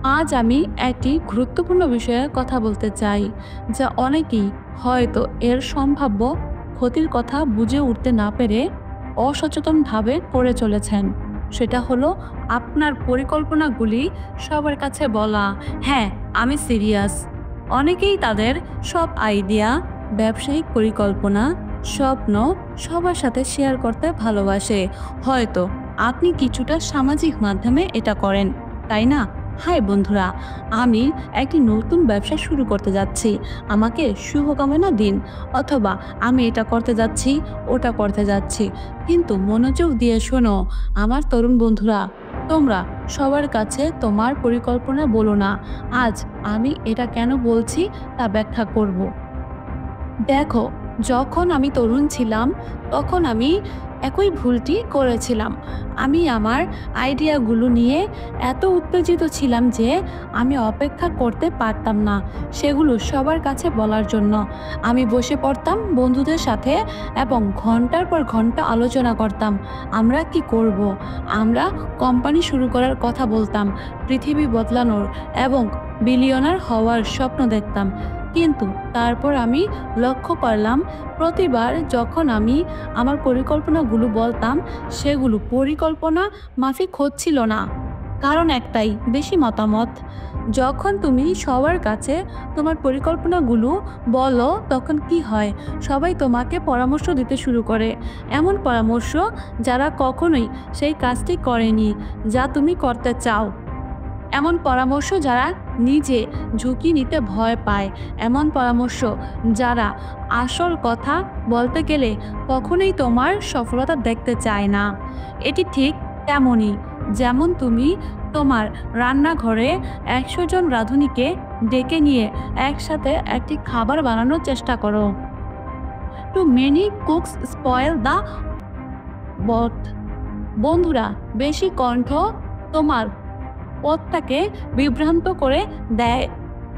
আজ আমি একটি গুরুত্বপূর্ণ বিষয়ে কথা বলতে চাই, যা অনেকেই হয়তো এর সম্ভাব্য ক্ষতির কথা বুঝে উঠতে না পেরে অসচেতনভাবে করে চলেছেন। সেটা হলো আপনার পরিকল্পনাগুলি সবার কাছে বলা, হ্যাঁ, আমি সিরিয়াস। অনেকেই তাদের সব আইডিয়া, ব্যবসায়িক পরিকল্পনা, স্বপ্ন সবার সাথে শেয়ার করতে ভালোবাসে। হয়তো আপনি কিছুটা সামাজিক মাধ্যমে এটা করেন, তাই না? হাই বন্ধুরা, আমি একটি নতুন ব্যবসা শুরু করতে যাচ্ছি, আমাকে শুভকামনা দিন। অথবা আমি এটা করতে যাচ্ছি, ওটা করতে যাচ্ছি। কিন্তু মনোযোগ দিয়ে শোনো আমার তরুণ বন্ধুরা, তোমরা সবার কাছে তোমার পরিকল্পনা বলো না। আজ আমি এটা কেন বলছি তা ব্যাখ্যা করব। দেখো, যখন আমি তরুণ ছিলাম তখন আমি একই ভুলটি করেছিলাম। আমি আমার আইডিয়াগুলো নিয়ে এত উত্তেজিত ছিলাম যে আমি অপেক্ষা করতে পারতাম না সেগুলো সবার কাছে বলার জন্য। আমি বসে পড়তাম বন্ধুদের সাথে এবং ঘন্টার পর ঘন্টা আলোচনা করতাম। আমরা কি করব? আমরা কোম্পানি শুরু করার কথা বলতাম, পৃথিবী বদলানোর এবং বিলিয়নার হওয়ার স্বপ্ন দেখতাম। কিন্তু তারপর আমি লক্ষ্য করলাম, প্রতিবার যখন আমি আমার পরিকল্পনাগুলো বলতাম, সেগুলো পরিকল্পনা মাফিক হচ্ছিল না। কারণ একটাই, বেশি মতামত। যখন তুমি সবার কাছে তোমার পরিকল্পনাগুলো বলো, তখন কি হয়? সবাই তোমাকে পরামর্শ দিতে শুরু করে। এমন পরামর্শ যারা কখনোই সেই কাজটি করেনি যা তুমি করতে চাও। এমন পরামর্শ যারা নিজে ঝুঁকি নিতে ভয় পায়। এমন পরামর্শ যারা আসল কথা বলতে গেলে কখনোই তোমার সফলতা দেখতে চায় না। এটি ঠিক তেমনই, যেমন তুমি তোমার রান্নাঘরে ১০০ জন রাঁধুনিকে ডেকে নিয়ে একসাথে একটি খাবার বানানোর চেষ্টা করো। Too many cooks spoil the broth. বন্ধুরা, বেশি কণ্ঠ তোমার পথটাকে বিভ্রান্ত করে দেয়।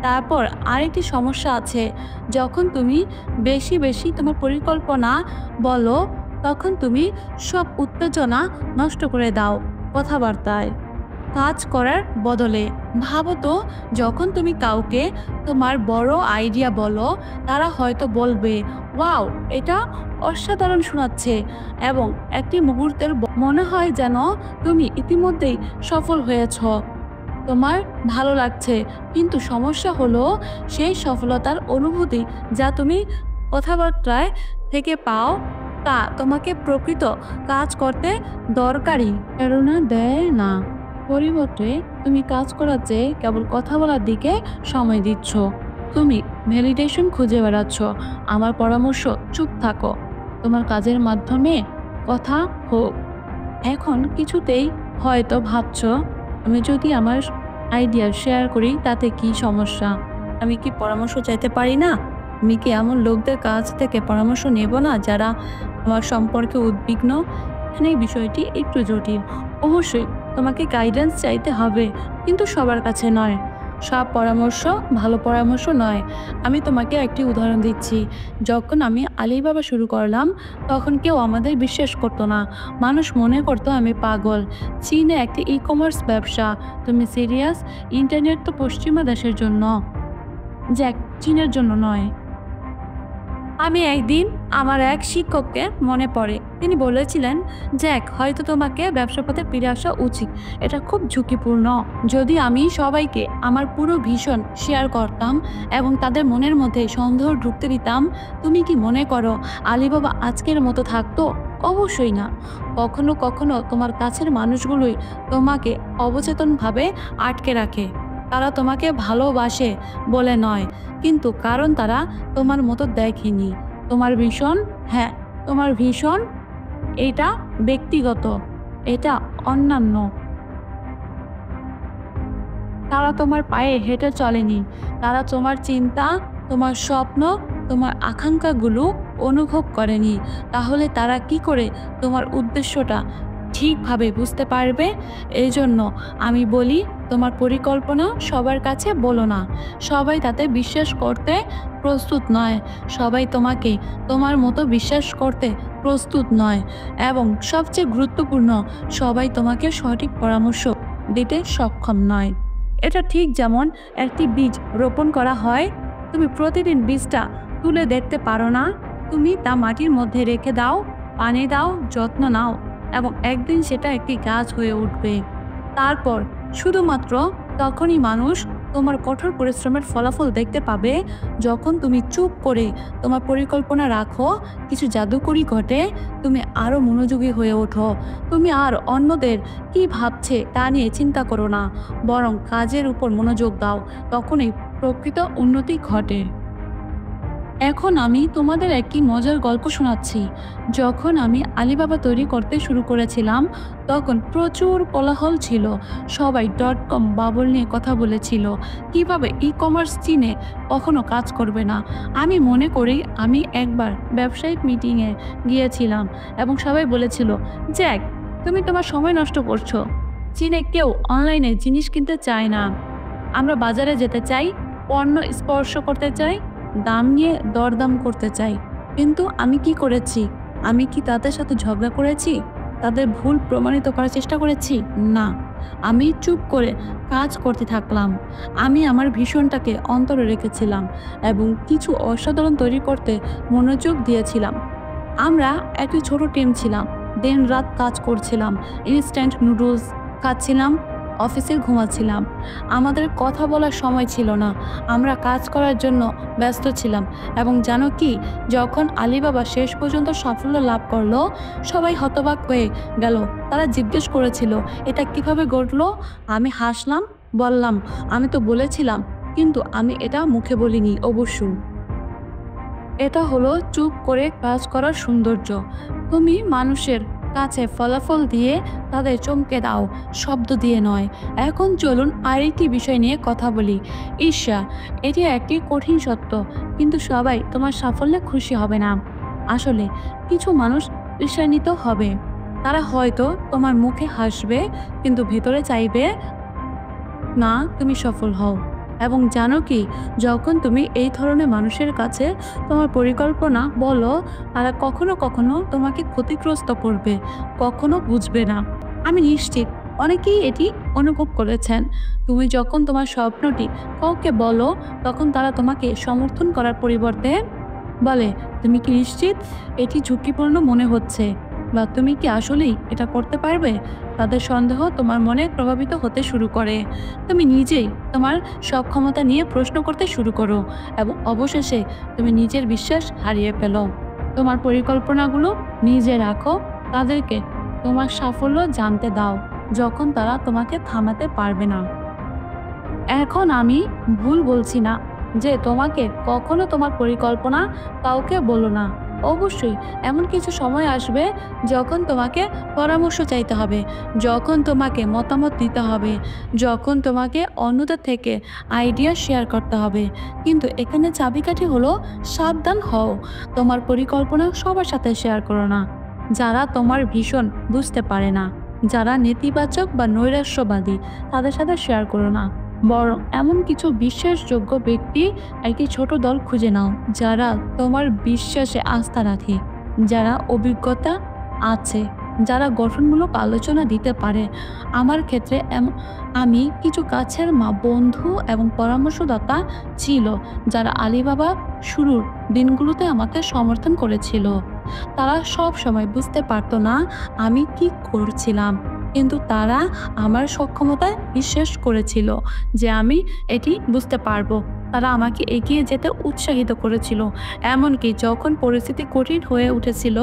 তারপর আরেকটি সমস্যা আছে, যখন তুমি বেশি বেশি তোমার পরিকল্পনা বলো, তখন তুমি সব উত্তেজনা নষ্ট করে দাও কথাবার্তায়, কাজ করার বদলে। ভাবো তো, যখন তুমি কাউকে তোমার বড় আইডিয়া বলো, তারা হয়তো বলবে, ওয়াও, এটা অসাধারণ শোনাচ্ছে, এবং একটি মুহূর্তের মনে হয় যেন তুমি ইতিমধ্যেই সফল হয়েছ। তোমার ভালো লাগছে, কিন্তু সমস্যা হলো সেই সফলতার অনুভূতি যা তুমি কথাবার্তায় থেকে পাও, তা তোমাকে প্রকৃত কাজ করতে দরকারি প্রেরণা দেয় না। পরিবর্তে তুমি কাজ করার চেয়ে কেবল কথা বলার দিকে সময় দিচ্ছ। তুমি ভ্যালিডেশন খুঁজে বেড়াচ্ছ। আমার পরামর্শ, চুপ থাকো, তোমার কাজের মাধ্যমে কথা হোক। এখন কিছুতেই হয়তো ভাবছ, আমি যদি আমার আইডিয়া শেয়ার করি তাতে কি সমস্যা? আমি কি পরামর্শ চাইতে পারি না? আমি কি এমন লোকদের কাছ থেকে পরামর্শ নেব না যারা আমার সম্পর্কে উদ্বিগ্ন? এখানে এই বিষয়টি একটু জটিল। অবশ্যই তোমাকে গাইডেন্স চাইতে হবে, কিন্তু সবার কাছে নয়। সব পরামর্শ ভালো পরামর্শ নয়। আমি তোমাকে একটি উদাহরণ দিচ্ছি। যখন আমি আলিবাবা শুরু করলাম, তখন কেউ আমাদের বিশ্বাস করতো না। মানুষ মনে করতো আমি পাগল। চীনে একটি ই-কমার্স ব্যবসা, তুমি সিরিয়াস? ইন্টারনেট তো পশ্চিমা দেশের জন্য, জ্যাক, চীনের জন্য নয়। আমি একদিন আমার এক শিক্ষককে মনে পড়ে, তিনি বলেছিলেন, জ্যাক, হয়তো তোমাকে ব্যবসা পথে ফিরে আসা উচিত, এটা খুব ঝুঁকিপূর্ণ। যদি আমি সবাইকে আমার পুরো ভিশন শেয়ার করতাম এবং তাদের মনের মধ্যে সন্দেহ ঢুকতে দিতাম, তুমি কি মনে করো আলিবাবা আজকের মতো থাকতো? অবশ্যই না। কখনো কখনো তোমার কাছের মানুষগুলোই তোমাকে অবচেতনভাবে আটকে রাখে। তারা তোমাকে ভালোবাসে বলে নয়, কিন্তু কারণ তারা তোমার মতো দেখেনি। তোমার ভীষণ, হ্যাঁ, তোমার ভীষণ, এটা ব্যক্তিগত, এটা অন্যান্য। তারা তোমার পায়ে হেঁটে চলেনি। তারা তোমার চিন্তা, তোমার স্বপ্ন, তোমার আকাঙ্ক্ষাগুলো অনুভব করেনি। তাহলে তারা কি করে তোমার উদ্দেশ্যটা ঠিকভাবে বুঝতে পারবে? এই জন্য আমি বলি, তোমার পরিকল্পনা সবার কাছে বলো না। সবাই তাতে বিশ্বাস করতে প্রস্তুত নয়। সবাই তোমাকে তোমার মতো বিশ্বাস করতে প্রস্তুত নয়। এবং সবচেয়ে গুরুত্বপূর্ণ, সবাই তোমাকে সঠিক পরামর্শ দিতে সক্ষম নয়। এটা ঠিক যেমন একটি বীজ রোপণ করা হয়, তুমি প্রতিদিন বীজটা তুলে দেখতে পারো না, তুমি তা মাটির মধ্যে রেখে দাও, পানি দাও, যত্ন নাও এবং একদিন সেটা একটি গাছ হয়ে উঠবে। তারপর শুধুমাত্র তখনই মানুষ তোমার কঠোর পরিশ্রমের ফলাফল দেখতে পাবে, যখন তুমি চুপ করে তোমার পরিকল্পনা রাখো, কিছু জাদুকরি ঘটে, তুমি আরও মনোযোগী হয়ে ওঠো। তুমি আর অন্যদের কি ভাবছে তা নিয়ে চিন্তা করো না, বরং কাজের উপর মনোযোগ দাও, তখনই প্রকৃত উন্নতি ঘটে। এখন আমি তোমাদের একটি মজার গল্প শোনাচ্ছি। যখন আমি আলিবাবা তৈরি করতে শুরু করেছিলাম, তখন প্রচুর কোলাহল ছিল। সবাই .com বাবল নিয়ে কথা বলেছিল, কিভাবে ই-কমার্স চীনে কখনো কাজ করবে না। আমি মনে করি আমি একবার ব্যবসায়িক মিটিংয়ে গিয়েছিলাম এবং সবাই বলেছিল, জ্যাক, তুমি তোমার সময় নষ্ট করছো। চীনে কেউ অনলাইনে জিনিস কিনতে চায় না। আমরা বাজারে যেতে চাই, পণ্য স্পর্শ করতে চাই, দাম নিয়ে দরদাম করতে চাই। কিন্তু আমি কি করেছি? আমি কি তাদের সাথে ঝগড়া করেছি? তাদের ভুল প্রমাণিত করার চেষ্টা করেছি? না। আমি চুপ করে কাজ করতে থাকলাম। আমি আমার ভীষণটাকে অন্তরে রেখেছিলাম এবং কিছু অসাধারণ তৈরি করতে মনোযোগ দিয়েছিলাম। আমরা একটি ছোট টিম ছিলাম। দিন রাত কাজ করছিলাম। ইনস্ট্যান্ট নুডলস খাচ্ছিলাম, অফিসে ঘুমাচ্ছিলাম। আমাদের কথা বলার সময় ছিল না। আমরা কাজ করার জন্য ব্যস্ত ছিলাম। এবং জানো কি, যখন আলিবাবা শেষ পর্যন্ত সাফল্য লাভ করলো, সবাই হতবাক হয়ে গেল। তারা জিজ্ঞেস করেছিল, এটা কিভাবে ঘটলো? আমি হাসলাম, বললাম, আমি তো বলেছিলাম, কিন্তু আমি এটা মুখে বলিনি। অবশ্যই এটা হলো চুপ করে কাজ করার সৌন্দর্য। তুমি মানুষের কাছে ফলাফল দিয়ে তাদের চমকে দাও, শব্দ দিয়ে নয়। এখন চলুন আরেকটি বিষয় নিয়ে কথা বলি, ঈর্ষা। এটি একটি কঠিন সত্য, কিন্তু সবাই তোমার সাফল্যে খুশি হবে না। আসলে কিছু মানুষ ঈর্ষান্বিত হবে। তারা হয়তো তোমার মুখে হাসবে, কিন্তু ভেতরে চাইবে না তুমি সফল হও। এবং জানো কি, যখন তুমি এই ধরনের মানুষের কাছে তোমার পরিকল্পনা বলো, তারা কখনো কখনো তোমাকে ক্ষতিগ্রস্ত করবে, কখনো বুঝবে না। আমি নিশ্চিত অনেকেই এটি অনুভব করেছেন। তুমি যখন তোমার স্বপ্নটি কাউকে বলো, তখন তারা তোমাকে সমর্থন করার পরিবর্তে বলে, তুমি কি নিশ্চিত? এটি ঝুঁকিপূর্ণ মনে হচ্ছে, বা তুমি কি আসলেই এটা করতে পারবে? তাদের সন্দেহ তোমার মনে প্রভাবিত হতে শুরু করে। তুমি নিজেই তোমার সক্ষমতা নিয়ে প্রশ্ন করতে শুরু করো এবং অবশেষে তুমি নিজের বিশ্বাস হারিয়ে ফেলো। তোমার পরিকল্পনাগুলো নিজে রাখো, তাদেরকে তোমার সাফল্য জানতে দাও যখন তারা তোমাকে থামাতে পারবে না। এখন আমি ভুল বলছি না যে তোমাকে কখনো তোমার পরিকল্পনা কাউকে বলো না। অবশ্যই এমন কিছু সময় আসবে যখন তোমাকে পরামর্শ চাইতে হবে, যখন তোমাকে মতামত দিতে হবে, যখন তোমাকে অন্যদের থেকে আইডিয়া শেয়ার করতে হবে। কিন্তু এখানে চাবিকাঠি হলো, সাবধান হও। তোমার পরিকল্পনা সবার সাথে শেয়ার করো না। যারা তোমার ভীষণ বুঝতে পারে না, যারা নেতিবাচক বা নৈরাশ্যবাদী, তাদের সাথে শেয়ার করো না। বরং এমন কিছু বিশ্বাসযোগ্য ব্যক্তি, একটি ছোট দল খুঁজে নাও, যারা তোমার বিশ্বাসে আস্থা রাখে, যারা অভিজ্ঞতা আছে, যারা গঠনমূলক আলোচনা দিতে পারে। আমার ক্ষেত্রে আমি কিছু কাছের বন্ধু এবং পরামর্শদাতা ছিল, যারা আলিবাবা শুরুর দিনগুলোতে আমাকে সমর্থন করেছিল। তারা সব সময় বুঝতে পারতো না আমি কি করছিলাম, কিন্তু তারা আমার সক্ষমতায় বিশ্বাস করেছিল যে আমি এটি বুঝতে পারবো। তারা আমাকে এগিয়ে যেতে উৎসাহিত করেছিল। এমনকি যখন পরিস্থিতি কঠিন হয়ে উঠেছিল,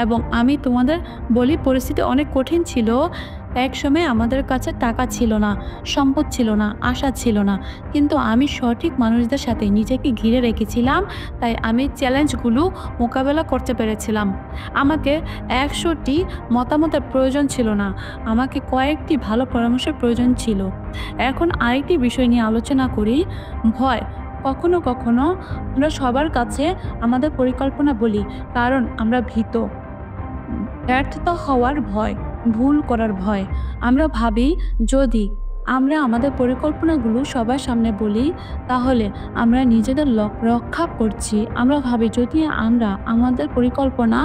এবং আমি তোমাদের বলি, পরিস্থিতি অনেক কঠিন ছিল। একসময় আমাদের কাছে টাকা ছিল না, সম্পদ ছিল না, আশা ছিল না, কিন্তু আমি সঠিক মানুষদের সাথে নিজেকে ঘিরে রেখেছিলাম। তাই আমি চ্যালেঞ্জগুলো মোকাবেলা করতে পেরেছিলাম। আমাকে 100টি মতামতের প্রয়োজন ছিল না, আমাকে কয়েকটি ভালো পরামর্শের প্রয়োজন ছিল। এখন আরেকটি বিষয় নিয়ে আলোচনা করি, ভয়। কখনো কখনো আমরা সবার কাছে আমাদের পরিকল্পনা বলি, কারণ আমরা ভীত। ব্যর্থতা হওয়ার ভয়, ভুল করার ভয়। আমরা ভাবি, যদি আমরা আমাদের পরিকল্পনাগুলো সবার সামনে বলি, তাহলে আমরা নিজেদের রক্ষা করছি। আমরা ভাবি, যদি আমরা আমাদের পরিকল্পনা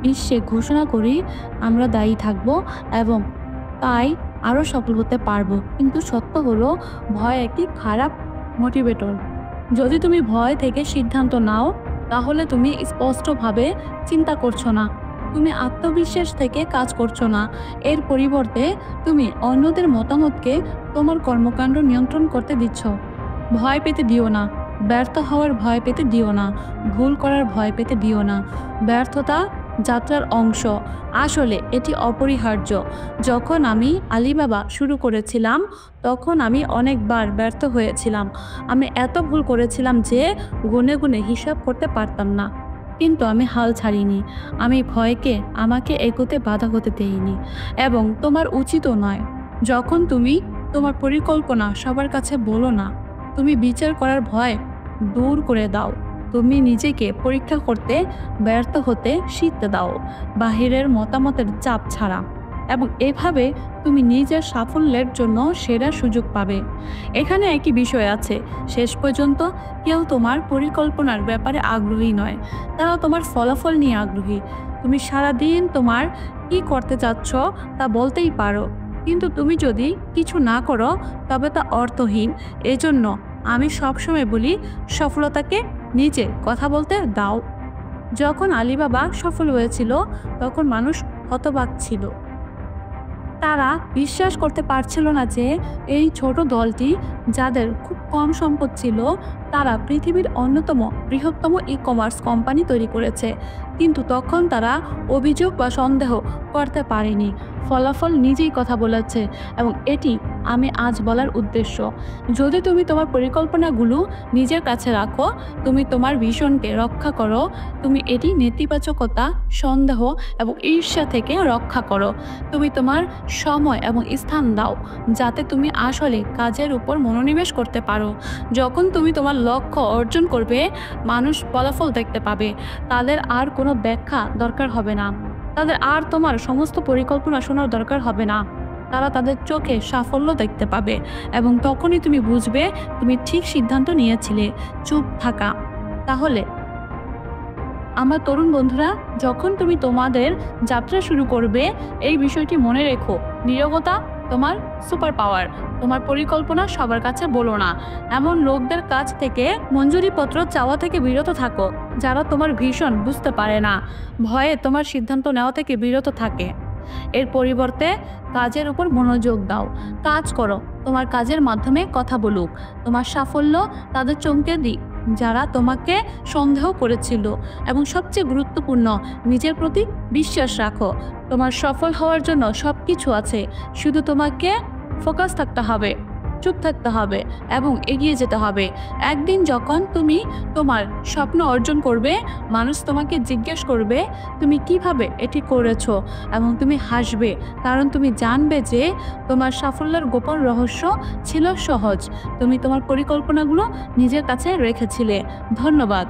বিশ্বে ঘোষণা করি, আমরা দায়ী থাকব এবং তাই আরও সফল হতে পারবো। কিন্তু সত্য হলো, ভয় একটি খারাপ মোটিভেটর। যদি তুমি ভয় থেকে সিদ্ধান্ত নাও, তাহলে তুমি স্পষ্টভাবে চিন্তা করছো না, তুমি আত্মবিশ্বাস থেকে কাজ করছো না। এর পরিবর্তে তুমি অন্যদের মতামতকে তোমার কর্মকাণ্ড নিয়ন্ত্রণ করতে দিচ্ছ। ভয় পেতে দিও না, ব্যর্থ হওয়ার ভয় পেতে দিও না, ভুল করার ভয় পেতে দিও না। ব্যর্থতা যাত্রার অংশ, আসলে এটি অপরিহার্য। যখন আমি আলিবাবা শুরু করেছিলাম, তখন আমি অনেকবার ব্যর্থ হয়েছিলাম। আমি এত ভুল করেছিলাম যে গুনে গুনে হিসাব করতে পারতাম না। কিন্তু আমি হাল ছাড়িনি। আমি ভয়কে আমাকে এগোতে বাধা হতে দেইনি। এবং তোমার উচিতও নয়। যখন তুমি তোমার পরিকল্পনা সবার কাছে বলো না, তুমি বিচার করার ভয় দূর করে দাও। তুমি নিজেকে পরীক্ষা করতে, ব্যর্থ হতে শিখতে দাও, বাহিরের মতামতের চাপ ছাড়া। এবং এভাবে তুমি নিজের সাফল্যের জন্য সেরা সুযোগ পাবে। এখানে একই বিষয় আছে, শেষ পর্যন্ত কেউ তোমার পরিকল্পনার ব্যাপারে আগ্রহী নয়, তারা তোমার ফলাফল নিয়ে আগ্রহী। তুমি সারাদিন তোমার কি করতে চাচ্ছ তা বলতেই পারো, কিন্তু তুমি যদি কিছু না করো তবে তা অর্থহীন। এজন্য আমি সবসময় বলি, সফলতাকে নিচে কথা বলতে দাও। যখন আলিবাবা সফল হয়েছিল, তখন মানুষ হতবাক ছিল। তারা বিশ্বাস করতে পারছিল না যে এই ছোট দলটি, যাদের খুব কম সম্পদ ছিল, তারা পৃথিবীর অন্যতম বৃহত্তম ই-কমার্স কোম্পানি তৈরি করেছে। কিন্তু তখন তারা অভিযোগ বা সন্দেহ করতে পারেনি। ফলাফল নিজেই কথা বলেছে। এবং এটি আমি আজ বলার উদ্দেশ্য। যদি তুমি তোমার পরিকল্পনাগুলো নিজের কাছে রাখো, তুমি তোমার ভিশনকে রক্ষা করো, তুমি এটি নেতিবাচকতা, সন্দেহ এবং ঈর্ষা থেকে রক্ষা করো। তুমি তোমার সময় এবং স্থান দাও, যাতে তুমি আসলে কাজের উপর মনোনিবেশ করতে পারো। যখন তুমি তোমার লক্ষ্য অর্জন করবে, মানুষ ফলাফল দেখতে পাবে। তাদের আর কোনো ব্যাখ্যা দরকার হবে না। তাদের আর তোমার সমস্ত পরিকল্পনা শোনার দরকার হবে না। তারা তাদের চোখে সাফল্য দেখতে পাবে। এবং তখনই তুমি বুঝবে তুমি ঠিক সিদ্ধান্ত নিয়েছিলে। চুপ থাকা। তাহলে আমার তরুণ বন্ধুরা, যখন তুমি তোমাদের যাত্রা শুরু করবে, এই বিষয়টি মনে রেখো, নীরবতা তোমার সুপার পাওয়ার। তোমার পরিকল্পনা সবার কাছে বলো না। এমন লোকদের কাছ থেকে মঞ্জুরিপত্র চাওয়া থেকে বিরত থাকো, যারা তোমার ভীষণ বুঝতে পারে না, ভয়ে তোমার সিদ্ধান্ত নেওয়া থেকে বিরত থাকে। এর পরিবর্তে কাজের উপর মনোযোগ দাও। কাজ করো, তোমার কাজের মাধ্যমে কথা বলুক। তোমার সাফল্য তাদের চমকে দিক যারা তোমাকে সন্দেহ করেছিল। এবং সবচেয়ে গুরুত্বপূর্ণ, নিজের প্রতি বিশ্বাস রাখো। তোমার সফল হওয়ার জন্য সব কিছু আছে, শুধু তোমাকে ফোকাস থাকতে হবে, চুপ থাকতে হবে এবং এগিয়ে যেতে হবে। একদিন যখন তুমি তোমার স্বপ্ন অর্জন করবে, মানুষ তোমাকে জিজ্ঞেস করবে তুমি কিভাবে এটি করেছো, এবং তুমি হাসবে, কারণ তুমি জানবে যে তোমার সাফল্যের গোপন রহস্য ছিল সহজ। তুমি তোমার পরিকল্পনাগুলো নিজের কাছে রেখেছিলে। ধন্যবাদ।